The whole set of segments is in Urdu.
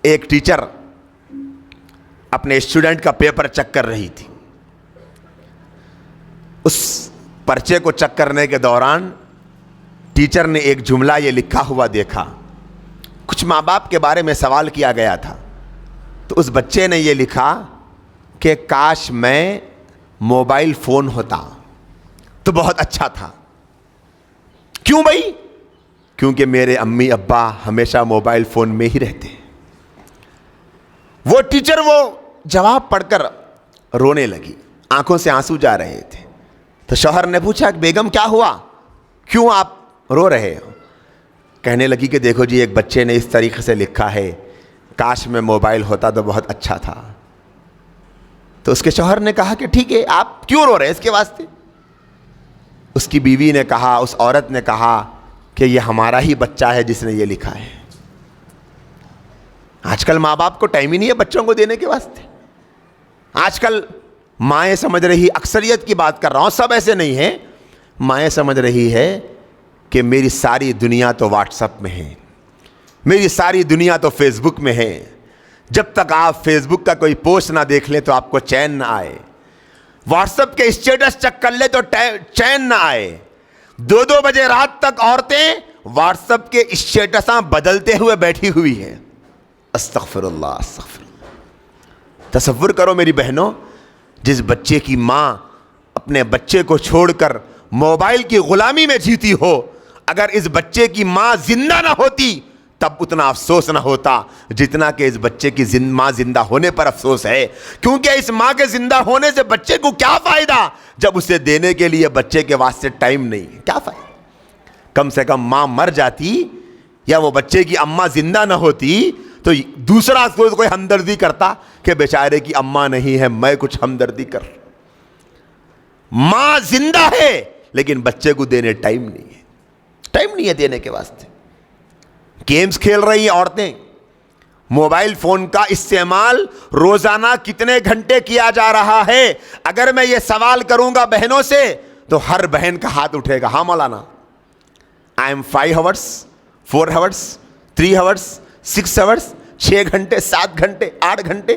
ایک ٹیچر اپنے اسٹوڈنٹ کا پیپر چیک کر رہی تھی. اس پرچے کو چیک کرنے کے دوران ٹیچر نے ایک جملہ یہ لکھا ہوا دیکھا. کچھ ماں باپ کے بارے میں سوال کیا گیا تھا, تو اس بچے نے یہ لکھا کہ کاش میں موبائل فون ہوتا تو بہت اچھا تھا. کیوں بھائی؟ کیونکہ میرے امی ابا ہمیشہ موبائل فون میں ہی رہتے ہیں. وہ ٹیچر وہ جواب پڑھ کر رونے لگی, آنکھوں سے آنسو جا رہے تھے. تو شوہر نے پوچھا کہ بیگم کیا ہوا, کیوں آپ رو رہے ہو؟ کہنے لگی کہ دیکھو جی, ایک بچے نے اس طریقے سے لکھا ہے کاش میں موبائل ہوتا تو بہت اچھا تھا. تو اس کے شوہر نے کہا کہ ٹھیک ہے, آپ کیوں رو رہے ہیں اس کے واسطے؟ اس کی بیوی نے کہا, اس عورت نے کہا کہ یہ ہمارا ہی بچہ ہے جس نے یہ لکھا ہے. آج کل ماں باپ کو ٹائم ہی نہیں ہے بچوں کو دینے کے واسطے. آج کل مائیں سمجھ رہی, اکثریت کی بات کر رہا ہوں, سب ایسے نہیں ہیں, مائیں سمجھ رہی ہے کہ میری ساری دنیا تو واٹس ایپ میں ہے, میری ساری دنیا تو فیس بک میں ہے. جب تک آپ فیس بک کا کوئی پوسٹ نہ دیکھ لیں تو آپ کو چین نہ آئے, واٹس ایپ کے اسٹیٹس چیک کر لیں تو چین نہ آئے. 2 بجے رات تک عورتیں واٹس ایپ کے اسٹیٹساں بدلتے ہوئے بیٹھی ہوئی ہیں. استغفر اللہ استغفر اللہ. تصور کرو میری بہنوں, جس بچے کی ماں اپنے بچے کو چھوڑ کر موبائل کی غلامی میں جیتی ہو, اگر اس بچے کی ماں زندہ نہ ہوتی تب اتنا افسوس نہ ہوتا جتنا کہ اس بچے کی ماں زندہ ہونے پر افسوس ہے. کیونکہ اس ماں کے زندہ ہونے سے بچے کو کیا فائدہ جب اسے دینے کے لیے بچے کے واسطے ٹائم نہیں ہے؟ کیا فائدہ؟ کم سے کم ماں مر جاتی یا وہ بچے کی اماں زندہ نہ ہوتی تو دوسرا کوئی ہمدردی کرتا کہ بیچارے کی اماں نہیں ہے, میں کچھ ہمدردی کر. ماں زندہ ہے لیکن بچے کو دینے ٹائم نہیں ہے, ٹائم نہیں ہے دینے کے واسطے. گیمز کھیل رہی ہیں عورتیں, موبائل فون کا استعمال روزانہ کتنے گھنٹے کیا جا رہا ہے؟ اگر میں یہ سوال کروں گا بہنوں سے تو ہر بہن کا ہاتھ اٹھے گا, ہاں مولانا, I am 5 hours, 4 hours, 3 hours, 6 hours, 6 گھنٹے, 7 گھنٹے, 8 گھنٹے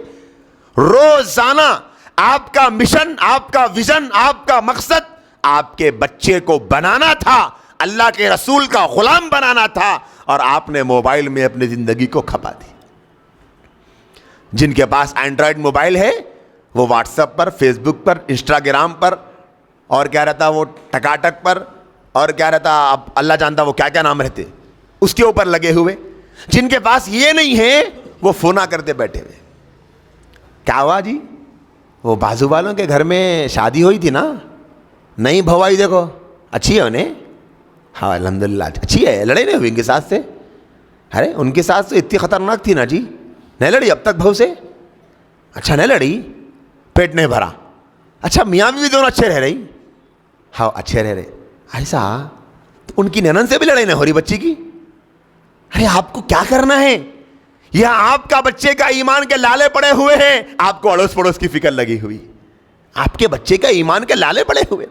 روزانہ. آپ کا مشن, آپ کا ویژن, آپ کا مقصد آپ کے بچے کو بنانا تھا, اللہ کے رسول کا غلام بنانا تھا, اور آپ نے موبائل میں اپنی زندگی کو کھپا دی. جن کے پاس اینڈرائڈ موبائل ہے وہ واٹس ایپ پر, فیس بک پر, انسٹاگرام پر, اور کیا رہتا وہ ٹکاٹک پر, اور کیا رہتا اب اللہ جانتا وہ کیا کیا نام رہتے, اس کے اوپر لگے ہوئے. جن کے پاس یہ نہیں ہے وہ فونا کرتے بیٹھے ہوئے. کیا ہوا جی؟ وہ بازو والوں کے گھر میں شادی ہوئی تھی نا, نہیں بھوائی دیکھو اچھی ہے انہیں, ہاں الحمدللہ اچھی ہے, لڑائی نہیں ہوئی ان کے ساتھ سے؟ ارے ان کے ساتھ تو اتنی خطرناک تھی نا جی, نہیں لڑی اب تک بہو سے؟ اچھا نہیں لڑی, پیٹ نہیں بھرا, اچھا میاں بھی دونوں اچھے رہ رہی, ہاں اچھے رہ رہے. ایسا تو ان کی ننن سے بھی لڑائی نہیں ہو رہی بچی کی؟ ارے آپ کو کیا کرنا ہے؟ یہاں آپ کا بچے کا ایمان کے لالے پڑے ہوئے ہیں, آپ کو اڑوس پڑوس کی فکر لگی ہوئی, آپ کے بچے کا ایمان کے لالے پڑے ہوئے.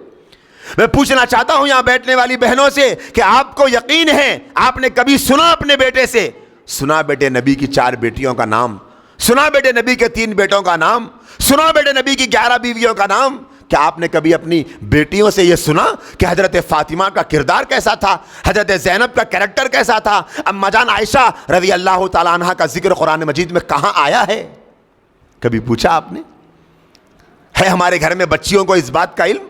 میں پوچھنا چاہتا ہوں یہاں بیٹھنے والی بہنوں سے کہ آپ کو یقین ہے, آپ نے کبھی سنا اپنے بیٹے سے, سنا بیٹے نبی کی 4 بیٹیوں کا نام, سنا بیٹے نبی کے 3 بیٹوں کا نام, سنا بیٹے نبی کی 11 بیویوں کا نام؟ کیا آپ نے کبھی اپنی بیٹیوں سے یہ سنا کہ حضرت فاطمہ کا کردار کیسا تھا, حضرت زینب کا کریکٹر کیسا تھا, اما جان عائشہ رضی اللہ تعالیٰ عنہ کا ذکر قرآن مجید میں کہاں آیا ہے؟ کبھی پوچھا آپ نے؟ ہے ہمارے گھر میں بچیوں کو اس بات کا علم